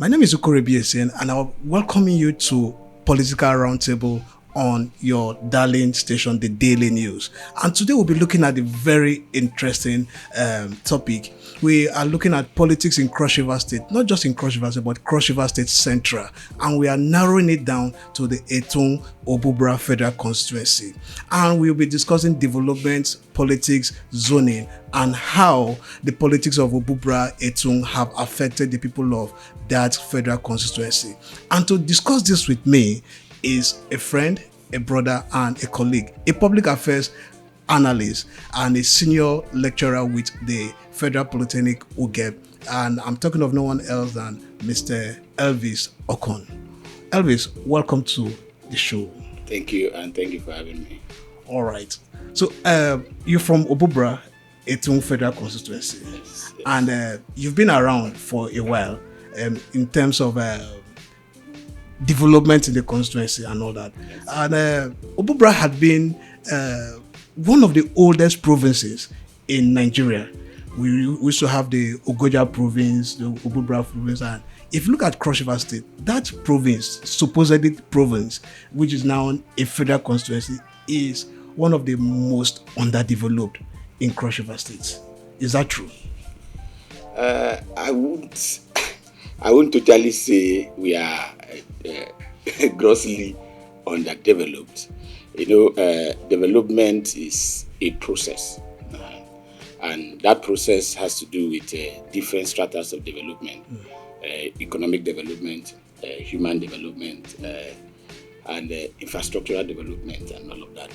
My name is Ukore and I'm welcoming you to Political Roundtable on your darling station, The Daily News. And today we'll be looking at a very interesting topic. We are looking at politics in Cross River State, not just in Cross River State, but Cross River State Central. And we are narrowing it down to the Etung Obubra Federal Constituency. And we'll be discussing development, politics, zoning, and how the politics of Obubra Etung have affected the people of that federal constituency. And to discuss this with me is a friend, a brother, and a colleague, a public affairs analyst, and a senior lecturer with the Federal Polytechnic UGEB. And I'm talking of no one else than Mr. Elvis Okon. Elvis, welcome to the show. Thank you, and thank you for having me. All right. So you're from Obubra Etung Federal Constituency. Yes. And you've been around for a while in terms of development in the constituency and all that. Yes. And Obubra had been one of the oldest provinces in Nigeria. We used to have the Ogoja province, the Obubra province, and if you look at Cross River State, that province, supposedly province, which is now a federal constituency, is one of the most underdeveloped in Cross River State. Is that true? I wouldn't totally say we are grossly underdeveloped. Development is a process, and that process has to do with different stratas of development, economic development, human development, and infrastructural development, and all of that.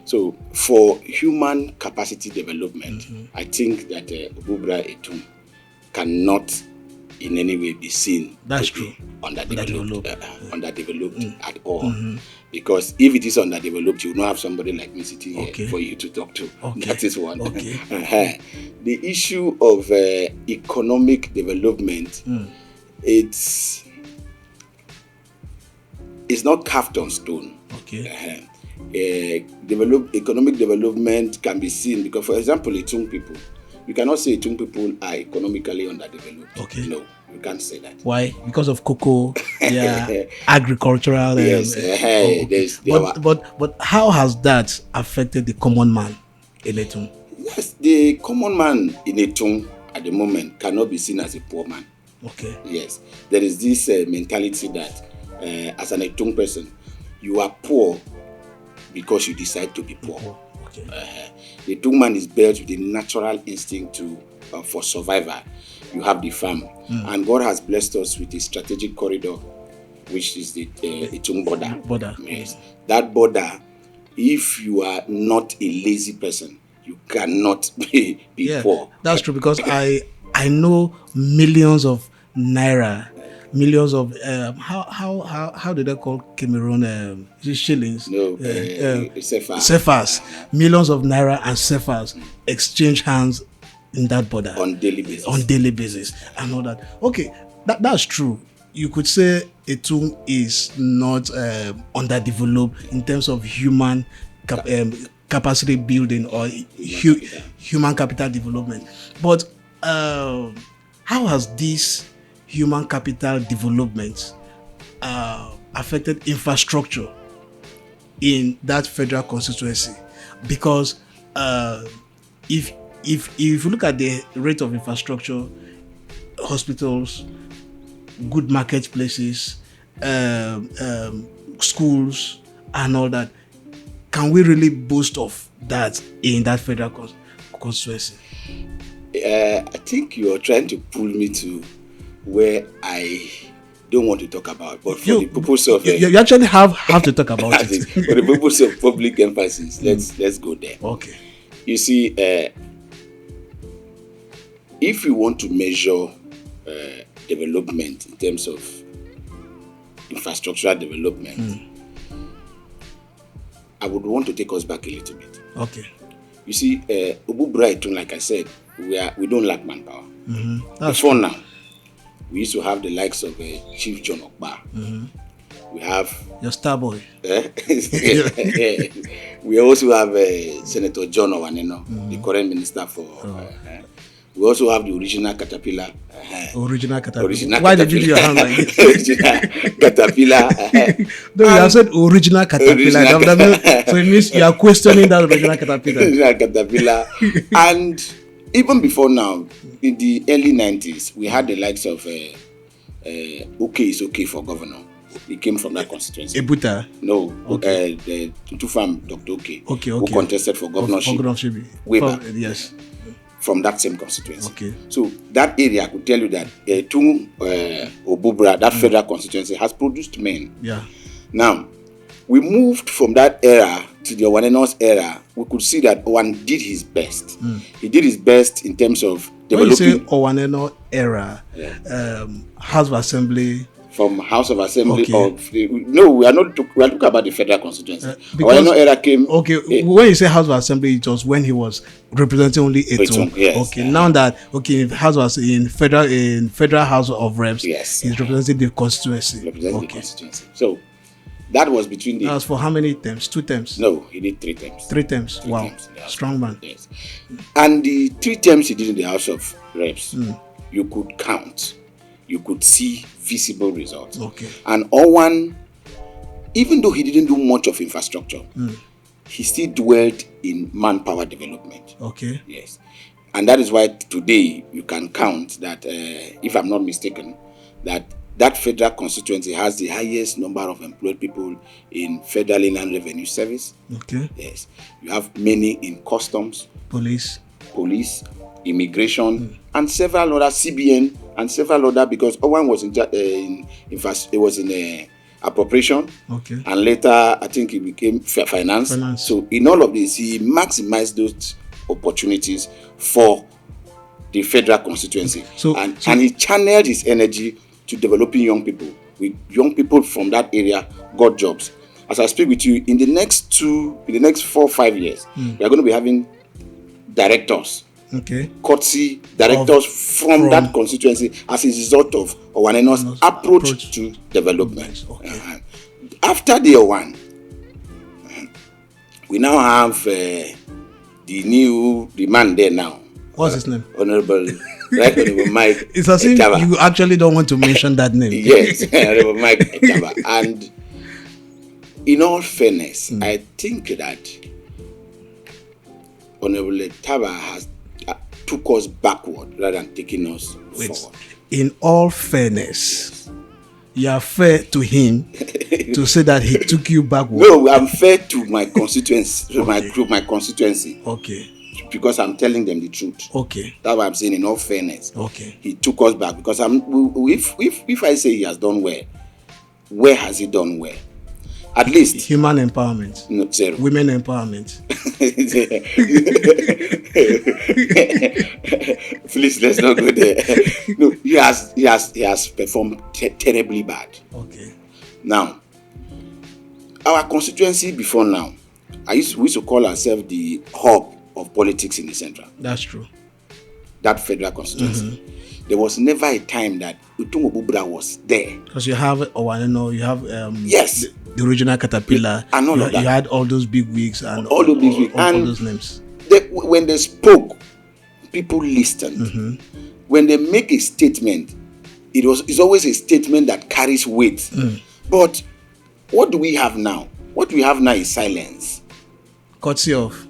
So, for human capacity development, I think that Obubra Etung cannot in any way be seen That's to true. be underdeveloped at all. Mm-hmm. Because if it is underdeveloped, you will not have somebody like me sitting here for you to talk to. Okay. That is one. Okay. The issue of economic development, it's not carved on stone. Okay. Economic development can be seen because, for example, Etung people, you cannot say Etung people are economically underdeveloped. Okay. No, you can't say that. Why? Because of cocoa, agricultural. Yes. But how has that affected the common man in Etung? Yes, the common man in Etung at the moment cannot be seen as a poor man. Okay. Yes, there is this mentality that as an Etung person, you are poor because you decide to be poor. Okay. The Etung man is built with a natural instinct for survival. You have the farm, and God has blessed us with a strategic corridor, which is the Etung border. Yes. That border, if you are not a lazy person, you cannot be poor. That's true, because I know millions of naira, millions of how do they call Cameroon shillings? No, Cefas. Millions of naira and cefas exchange hands in that border on daily basis and all that. Okay, that's true. You could say Etung is not underdeveloped in terms of human capacity building or human capital development. But how has this human capital development affected infrastructure in that federal constituency? Because if you look at the rate of infrastructure, hospitals, good marketplaces, schools, and all that, can we really boast of that in that federal constituency? I think you are trying to pull me to where I don't want to talk about, but for the purpose of you actually have to talk about it. For the purpose of public emphasis, let's go there. Okay. You see, if you want to measure development in terms of infrastructural development, I would want to take us back a little bit. Okay. You see, Obubra Etung, like I said, we don't lack manpower. Before now, we used to have the likes of Chief John Okpa. We have your star boy. We also have Senator John Owaneno, the current minister for. We also have the original caterpillar. Original caterpillar. Original Why did you do your hand like this? Original caterpillar. No, you have said original caterpillar. So it means you are questioning that original caterpillar. Original caterpillar. And even before now, in the early 90s, we had the likes of OK is OK for governor. He came from that constituency. Ebuta? No, Okay. The Tufam Dr. OK, Okay. who contested for governorship. Way back. Yes. From that same constituency. Okay. So that area, I could tell you that Etung, Obubra, that federal constituency has produced men. Yeah. Now, we moved from that era to the Owanenos era. We could see that Owan did his best. He did his best in terms of developing. When you say Owaneno era, House of Assembly. From House of Assembly, Okay. No, we are talking about the federal constituency. Owaneno era came. Okay, when you say House of Assembly, it was when he was representing only Etung. Yes, okay, now that in federal House of Reps, yes, he's representing the constituency. Representing the constituency. So that was between the. That was for how many terms? 2 terms? No, he did 3 terms. 3 terms. Wow, terms, strong man. Yes, and the 3 terms he did in the House of Reps, you could count. You could see visible results. Okay. And Owan, even though he didn't do much of infrastructure, he still dwelled in manpower development. Okay. Yes. And that is why today you can count that, if I'm not mistaken, that federal constituency has the highest number of employed people in Federal Inland Revenue Service. Okay. Yes. You have many in customs, police, immigration, and several other CBN and several other, because Owan was in appropriation. Okay. And later I think he became finance. So in all of this, he maximized those opportunities for the federal constituency. And he channeled his energy to developing young people. With young people from that area got jobs. As I speak with you, in the next 4 or 5 years, we are going to be having directors. Okay. Courtesy directors from that constituency as a result of Owaneno's approach to development. Okay. After the Owan, we now have the man there now. What's his name? Honorable Mike. It's as if you actually don't want to mention that name. Yes, Honorable Mike Etaba. And in all fairness, I think that Honorable Etaba has took us backward rather than taking us forward. In all fairness, you are fair to him to say that he took you backward. No, I'm fair to my constituency, to my group, my constituency. Okay. Because I'm telling them the truth. Okay. That's what I'm saying. In all fairness, okay, he took us back because if I say he has done well, where has he done well? At least human empowerment. No, zero. Women empowerment. Please, let's not go there. No, he has performed terribly bad. Okay. Now, our constituency before now, we used to call ourselves the hub of politics in the central. That's true. That federal constituency. There was never a time that Etung Obubra was there. Because you have Owaneno, you have yes, the original caterpillar, and all of that. You had all those big wigs and all those big wigs and all those names. When they spoke, people listened. When they make a statement, it's always a statement that carries weight. But what do we have now? What we have now is silence. Courtesy of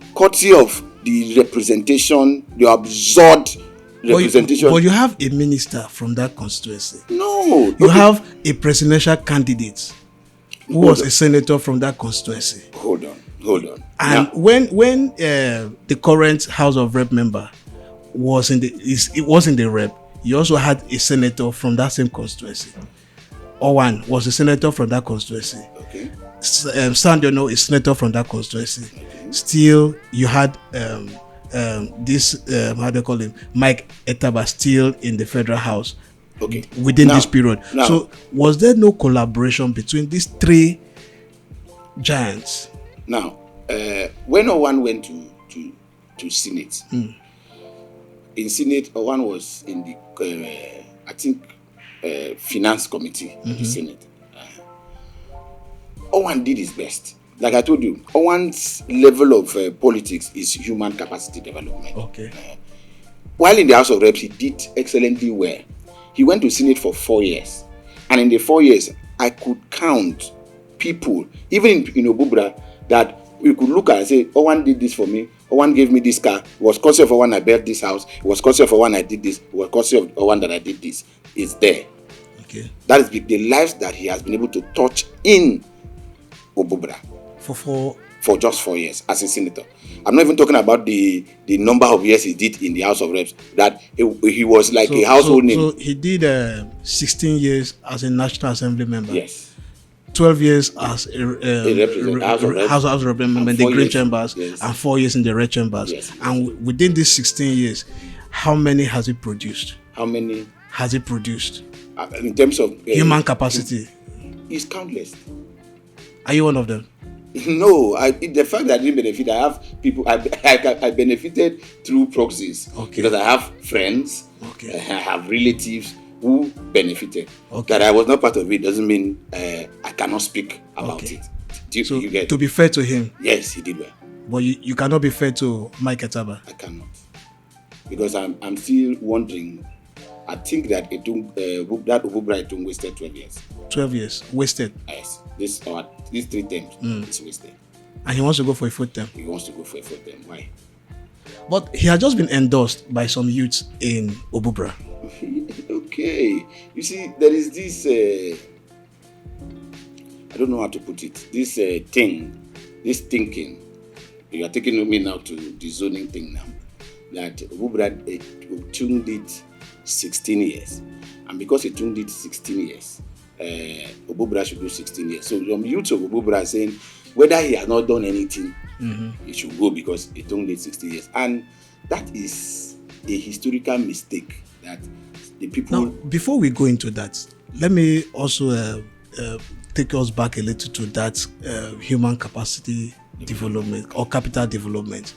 the representation, the absurd representation. But you have a minister from that constituency. No. You have a presidential candidate who was a senator from that constituency. Hold on. And now, when the current House of Rep member was in the rep, you also had a senator from that same constituency. Owan was a senator from that constituency. Okay. Sandiono is senator from that constituency. Okay. Still, you had this how do you call him, Mike Etaba, still in the federal house. Okay. Within this period. So was there no collaboration between these 3 giants? Now, when Owan went to Senate, in Senate, Owan was in the I think finance committee in the Senate. Owan did his best. Like I told you, Owan's level of politics is human capacity development. Okay. while in the House of Reps, he did excellently well. He went to Senate for 4 years. And in the 4 years, I could count people, even in Obubra, that we could look at and say, Owan did this for me, Owan gave me this car, it was courtesy of Owan I built this house, it was courtesy of Owan I did this, it was courtesy of Owan that I did this. It's there. Okay. That is the lives that he has been able to touch in Obubra for just 4 years as a senator. I'm not even talking about the number of years he did in the House of Reps, that he was like a household name. So he did 16 years as a National Assembly member. Yes. 12 years as a House of Representatives in the Green Chambers, yes. And 4 years in the Red Chambers. Yes. And within these 16 years, how many has he produced? How many has he produced? In terms of human capacity? It's countless. Are you one of them? No, the fact that I didn't benefit, I have people. I benefited through proxies, because I have friends, I have relatives who benefited. That I was not part of it doesn't mean I cannot speak about it. You get? To be fair to him, yes, he did well. But you cannot be fair to Mike Etaba. I cannot, because I'm still wondering. I think that Obubra Etung wasted 12 years. 12 years wasted. Yes, these 3 terms is wasted. And he wants to go for a 4th term. He wants to go for a 4th term. Why? But he has just been endorsed by some youths in Obubra. Okay, you see, there is this. I don't know how to put it. This this thinking. You are taking me now to the zoning thing now. That Obubra Etung did 16 years, and because Etung did 16 years, Obubra should do 16 years. So some youths of Obubra are saying whether he has not done anything, he should go because Etung did 16 years, and that is a historical mistake that the people. Now, before we go into that, let me also take us back a little to that human capacity development or capital development.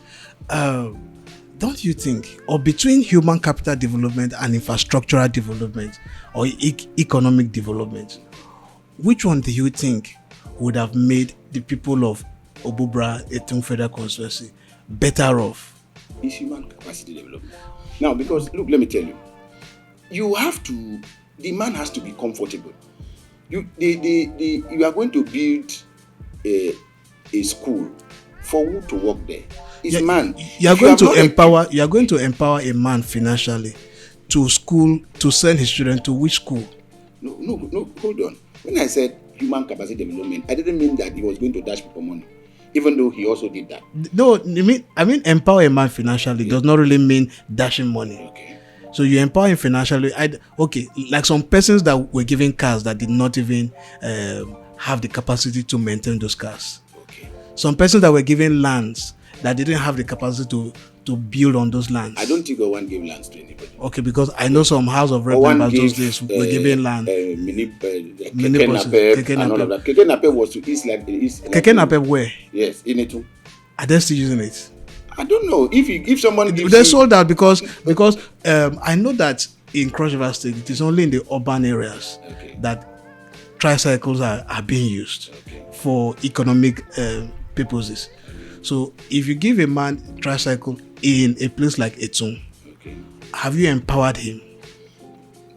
Don't you think, or between human capital development and infrastructural development or economic development, which one do you think would have made the people of Obubra Etung Federal Constituency better off? It's human capacity development. Now, because look, let me tell you, the man has to be comfortable. You are going to build a school for who to work there. It's man. You are going to empower a man financially to send his children to which school? No, hold on. When I said human capacity development, I didn't mean that he was going to dash people money, even though he also did that. No, I mean empower a man financially does not really mean dashing money. Okay. So you empower him financially. Like some persons that were given cars that did not even have the capacity to maintain those cars. Okay. Some persons that were given lands that didn't have the capacity to build on those lands. I don't think Owan gave lands to anybody. Okay, because I know some House of Rep members those days were given land. Keke and all of that. Keke Napep was to East like East. Keke Napep where? Yes, in Etung. Are they still using it? I don't know if someone gives. They sold out because I know that in Cross River State it is only in the urban areas that tricycles are being used for economic purposes. So if you give a man tricycle in a place like Etung, have you empowered him?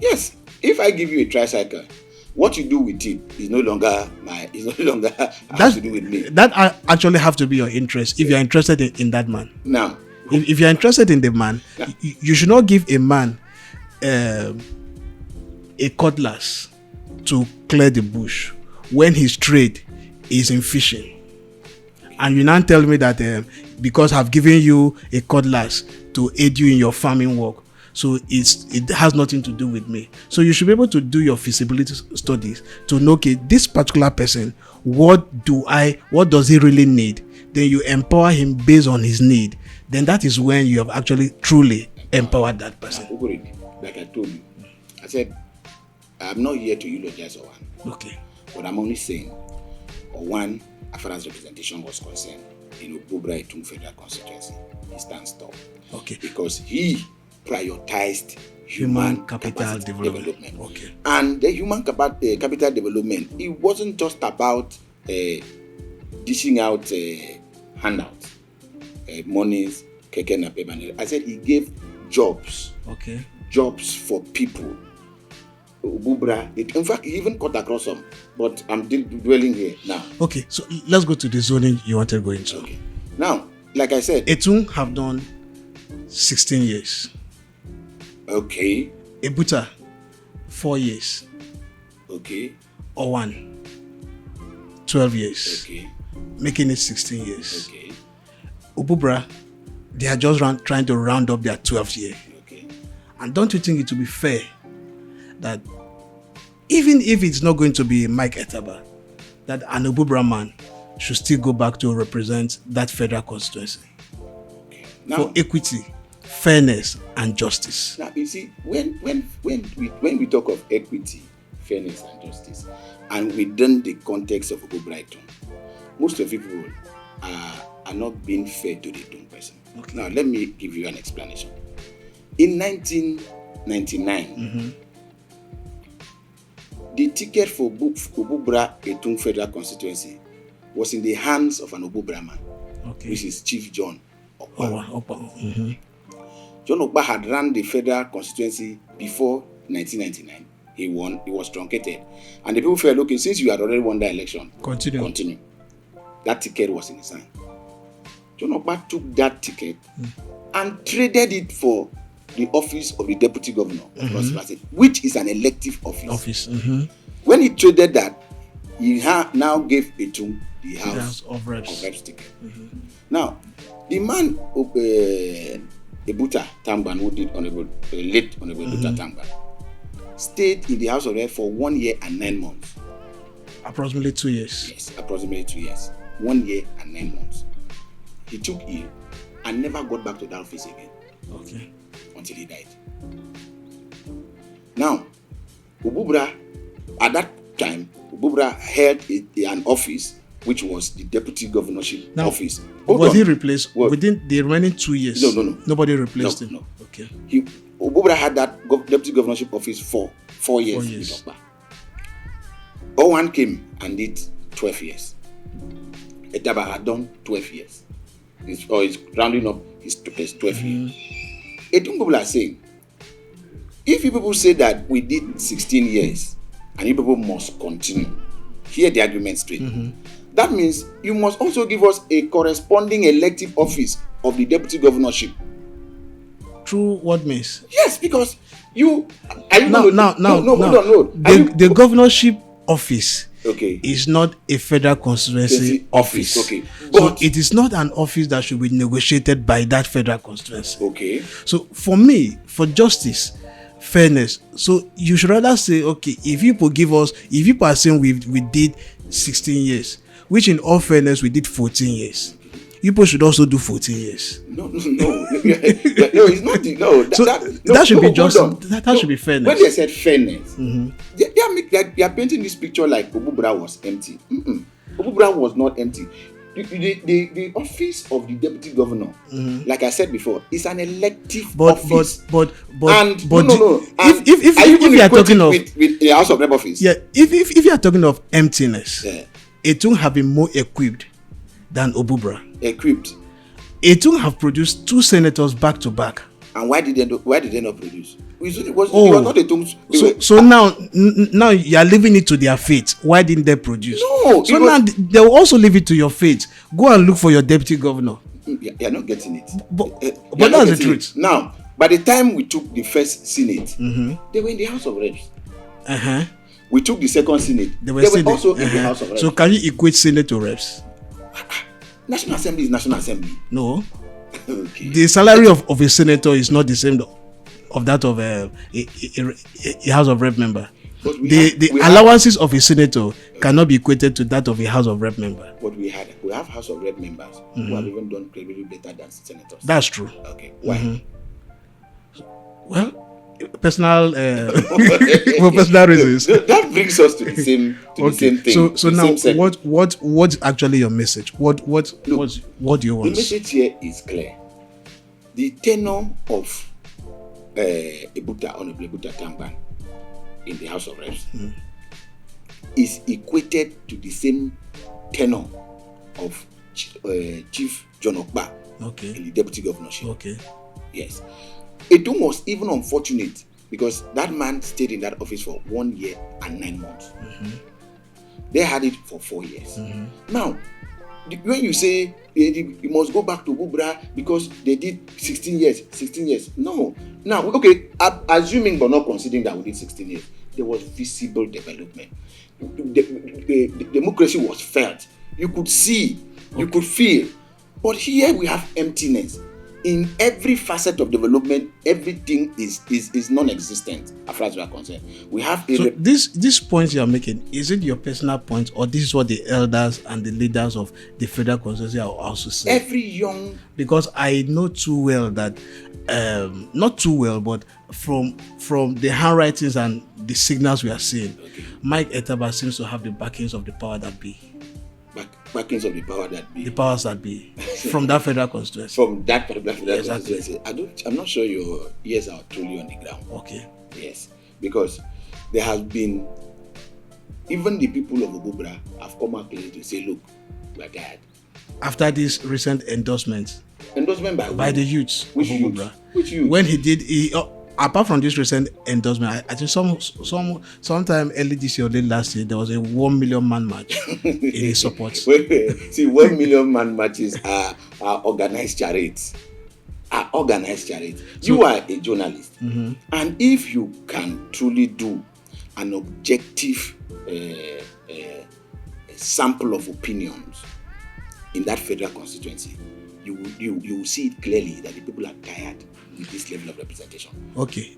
Yes. If I give you a tricycle, what you do with it is no longer has to do with me. That actually have to be your interest if you are interested in that man. Now, if you are interested in the man, you should not give a man a cutlass to clear the bush when his trade is in fishing. And you now tell me that because I've given you a cutlass to aid you in your farming work, so it has nothing to do with me. So you should be able to do your feasibility studies to know, okay, this particular person, what does he really need? Then you empower him based on his need. Then that is when you have actually truly empowered that person. Like I told you, I said, I'm not here to eulogize Owan. Okay. But I'm only saying, Owan, as far as representation was concerned, in Obubra Etung Federal Constituency, he stands tall. Okay. Because he prioritized human capital development. Okay. And the human capital development, it wasn't just about dishing out handouts, monies, Keke Napep. I said he gave jobs. Okay. Jobs for people. Obubra, in fact, he even cut across some, but I'm dwelling here now. Okay, so let's go to the zoning you wanted to go into. Okay. Now, like I said, Etung have done 16 years. Okay. Ebuta, 4 years. Okay. Owan, 12 years. Okay. Making it 16 years. Okay. Obubra, they are just trying to round up their 12th year. Okay. And don't you think it would be fair that even if it's not going to be Mike Etaba, that an Obubra man should still go back to represent that federal constituency now, for equity, fairness, and justice? Now, you see, when we talk of equity, fairness, and justice, and within the context of Obubra, most of the people are not being fair to the Etung person. Okay. Now, let me give you an explanation. In 1999, the ticket for Obubra Etung Federal Constituency was in the hands of an Obubra man, which is Chief John Okpa. John Okpa had run the federal constituency before 1999. He won, he was truncated. And the people felt, okay, since you had already won the election, continue. That ticket was in his hand. John Okpa took that ticket and traded it for the office of the deputy governor of Cross River State, which is an elective office. When he traded that, he now gave Etung the House of Reps ticket. Now, the man, Ebuta Tamban, who did late Honorable Ebuta Tamban, stayed in the House of Reps for 1 year and 9 months. Approximately 2 years. Yes, approximately 2 years. 1 year and 9 months. He took ill and never got back to that office again. Okay. Until he died. Now, Obubra, at that time, Obubra held an office which was the deputy governorship office. Was he replaced within the remaining 2 years? No. Nobody replaced him? No. Okay. Obubra had that deputy governorship office for 4 years. 4 years. Owan came and did 12 years. Etaba had done 12 years. He's rounding up his 12 years. Etung people are saying, if you people say that we did 16 years and you people must continue, hear the argument straight. That means you must also give us a corresponding elective office of the deputy governorship. Through what means? Yes, because the governorship office okay. is not a federal constituency office. Okay. So it is not an office that should be negotiated by that federal constituency. Okay. So for me, for justice, fairness, so you should rather say, okay, if you are saying we did 16 years, which in all fairness we did 14 years. You should also do 14 years. No, it's not. That should be just. That should be fairness. When they said fairness, they are painting this picture like Obubra was empty. Obubra was not empty. The office of the deputy governor, like I said before, is an elective office. If you are talking of with the House of Rep office, if you are talking of emptiness, Etung have been more equipped than Obubra. Equipped. Etung have produced 2 senators back to back. And why did they not produce? It was not Etung's. So now you are leaving it to their fate. Why didn't they produce? No. So now they will also leave it to your fate. Go and look for your deputy governor. You are not getting it. But that's the truth. Now, by the time we took the first Senate, they were in the House of Reps. We took the second Senate. They were also in the House of Reps. So can you equate Senate to Reps? National Assembly is National Assembly. No. Okay. The salary of a senator is not the same of that of a House of Rep member. The allowances of a senator cannot be equated to that of a House of Rep member. But we have House of Rep members who have even done credibly better than senators. That's true. Okay. Why? Well, personal reasons. That brings us to the same thing. So now, what's actually your message? What do you want? The message here is clear. The tenure of Honorable Ebuta Tamban in the House of Reps is equated to the same tenure of Chief John Okpa in the deputy governorship. Okay. Yes. Etung was even unfortunate because that man stayed in that office for 1 year and 9 months. They had it for 4 years. Now, when you say you must go back to Obubra because they did 16 years. No. Now, okay, assuming but not considering that we did 16 years, there was visible development. The democracy was felt. You could see, you could feel. But here we have emptiness. In every facet of development, everything is non-existent as far as we are concerned. We have so this point you are making, is it your personal point, or this is what the elders and the leaders of the federal constituency are also saying? Every young, because I know too well that not too well, but from the handwritings and the signals we are seeing, Mike Etaba seems to have the backings of the power that be. Backings of the power that be. The powers that be from that federal constituency. From that particular federal constituency. I'm not sure your ears are truly on the ground. Okay. Yes. Because there has been, even the people of Obubra have come out clearly to say, look, we are tired. After this recent endorsement. Endorsement by the youths of Obubra. Which youth? When he did, apart from this recent endorsement, I think sometime early this year or late last year, there was a 1 million man march in his support. See, 1 million man marches are organized charades. You are a journalist, and if you can truly do an objective sample of opinions in that federal constituency, you will see it clearly that the people are tired with this level of representation. Okay.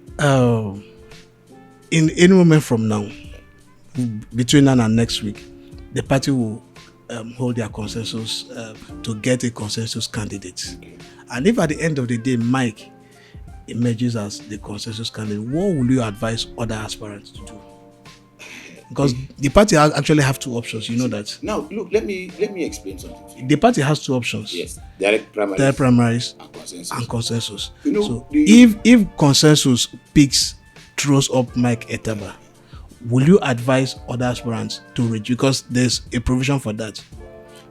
In any moment from now, between now and next week, the party will hold their consensus to get a consensus candidate. Okay. And if at the end of the day, Mike emerges as the consensus candidate, what will you advise other aspirants to do? Because the party actually have two options, you know that. Now, look, let me explain something. The party has two options. Yes, direct primaries and consensus. You know, so if consensus picks, throws up Mike Etaba, will you advise other aspirants to reach? Because there's a provision for that.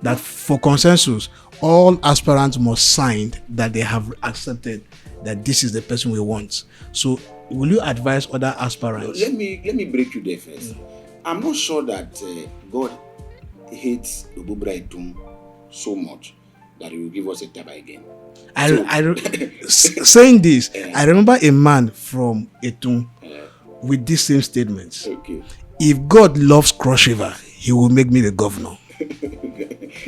That for consensus, all aspirants must sign that they have accepted that this is the person we want. So, will you advise other aspirants? Let me break you there first. I'm not sure that God hates Obubra Etung so much that he will give us Etaba again. Saying this, I remember a man from Etung with this same statement. Okay. If God loves Cross River, he will make me the governor.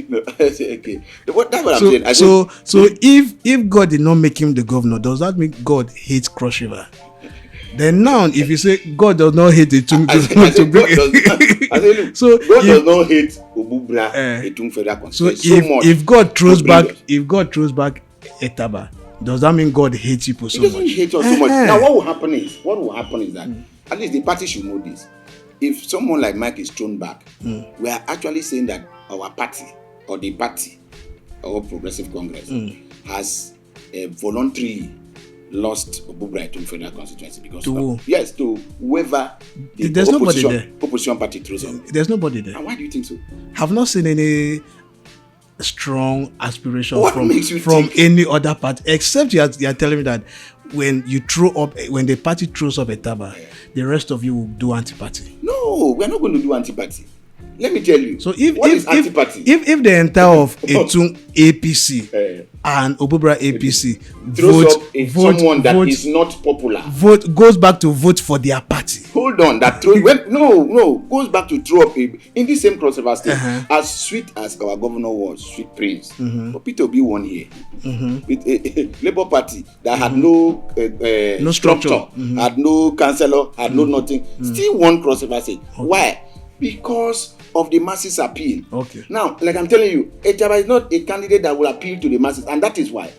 No, okay. That's what I'm saying. So if God did not make him the governor, does that mean God hates Cross River? Then now, if you say God does not hate Etung, so God does not hate Obubra Etung federal constituency so much. If God throws back Etaba, does that mean God hates people so much? He doesn't hate us so much. Now, what will happen is that at least the party should know this. If someone like Mike is thrown back, we are actually saying that our party or the party or Progressive Congress has voluntarily lost Obubra Etung federal constituency because to whoever the opposition party throws up. There's nobody there. And why do you think so? Have not seen any strong aspiration from any other party, except you are telling me that when the party throws up Etaba, the rest of you will do anti-party. No, we're not going to do anti-party. Let me tell you. So if the entire of Etung APC and Obubra APC someone that is not popular, goes back to vote for their party. Hold on, goes back to throw up in the same crossover state. As sweet as our governor was, sweet prince, but Peter Obi won here with a Labour Party that had no structure, had no councillor, had no nothing, still won crossover state. Why? Because of the masses appeal. Okay. Now, like I'm telling you, Etaba is not a candidate that will appeal to the masses, and that is why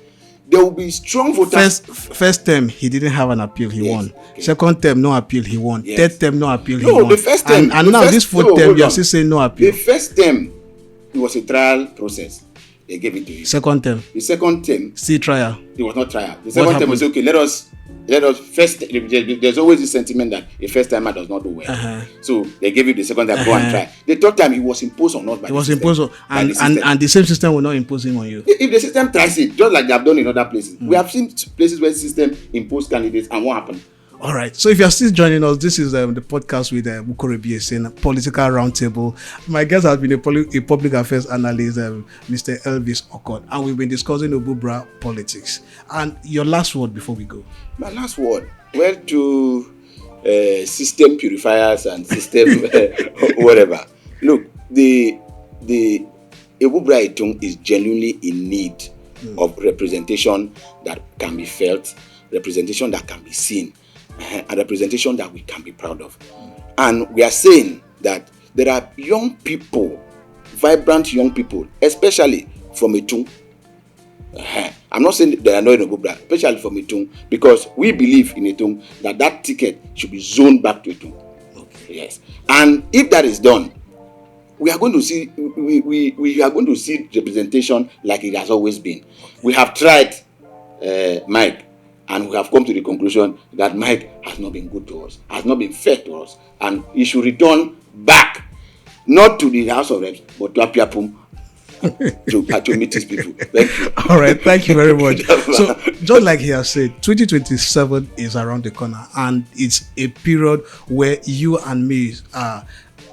there will be strong voters. First term, he didn't have an appeal, he won. Okay. Second term, no appeal, he won. Yes. Third term, no appeal, he won. The first term. And now this fourth term, you are still saying no appeal. The first term, it was a trial process. they gave it to him. Second term. The second term, Still trial. it was not trial. The second term was okay. Let us first. There's always this sentiment that a first timer does not do well. So they gave you the second time, go and try. The third time, it was imposed on us by it was imposed on, and the same system will not impose him on you. If the system tries it, just like they have done in other places, we have seen places where the system imposed candidates, and what happened? All right. So if you're still joining us, this is the podcast with Mukorebi saying Political Roundtable. My guest has been a public affairs analyst, Mr. Elvis Okon, and we've been discussing Obubra politics. And your last word before we go? My last word, well, to system purifiers and system whatever. Look, the Obubra Etung is genuinely in need of representation that can be felt, representation that can be seen, a representation that we can be proud of. And we are saying that there are young people, vibrant young people, especially from Etung. I'm not saying they are not in Obubra, especially from Etung, because we believe in Etung that ticket should be zoned back to Etung. Okay. Yes. And if that is done, we are going to see we are going to see representation like it has always been. We have tried Mike, and we have come to the conclusion that Mike has not been good to us, has not been fair to us, and he should return back, not to the House of Reps, but to Apiapum to meet his people. Thank you. All right, thank you very much. So, just like he has said, 2027 is around the corner, and it's a period where you and me are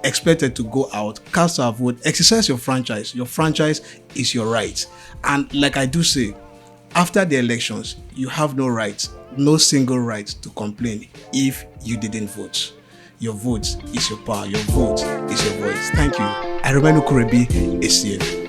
expected to go out, cast our vote, exercise your franchise. Your franchise is your right. And like I do say, after the elections, you have no right, no single right to complain if you didn't vote. Your vote is your power. Your vote is your voice. Thank you. I remain Ukurebi, ACN.